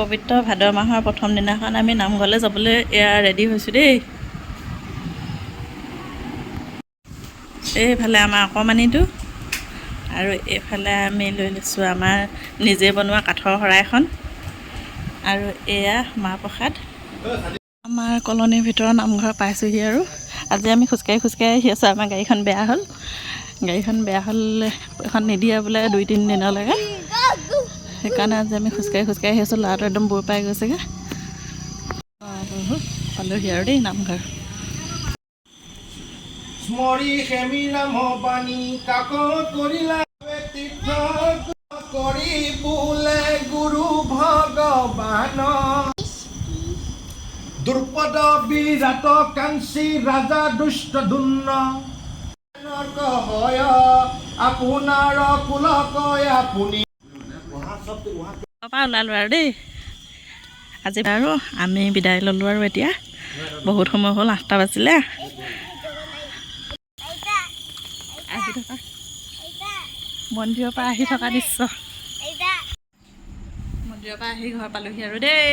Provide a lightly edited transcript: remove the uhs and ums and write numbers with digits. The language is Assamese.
পবিত্ৰ ভাদ মাহৰ প্ৰথম দিনাখন আমি নামঘৰলৈ যাবলৈ এয়া ৰেডি হৈছোঁ দেই। এইফালে আমাৰ অকণমানিটো আৰু এইফালে আমি লৈ লৈছোঁ আমাৰ নিজে বনোৱা কাঠৰ শৰাইখন আৰু এয়া মাহ প্ৰসাদ। আমাৰ কলনীৰ ভিতৰৰ নামঘৰ পাইছোঁহি আৰু আজি আমি খোজকাঢ়ি আহি আছোঁ। আমাৰ গাড়ীখন বেয়া হ'ল, এখন নিদিয়ে বোলে 2-3 দিনলৈকে। সেইকাৰণে আজি আমি খোজকাঢ়ি আহি আছোঁ। ল'ৰাটো একদম বুৰ পাই গৈছেগৈ। পালোহি আৰু দেই নামঘৰ। স্মৰি খেমি নাম পানী কাক কৰিলা তীৰ্থ কৰি বোলে গুৰু ভগৱান দুৰ্পদ বিৰাট কাঞ্চী ৰাজা দুষ্ট ধুন্ন হয় আপোনাৰ কুল কয় আপুনি পৰা ওলালোঁ আৰু দেই আজি। আৰু আমি বিদায় ল'লোঁ আৰু এতিয়া বহুত সময় হ'ল, 8টা বাজিলে। আহি থকা মন্দিৰৰ পৰা আহি থকা দৃশ্য, মন্দিৰৰ পৰা আহি ঘৰ পালোহি আৰু দেই।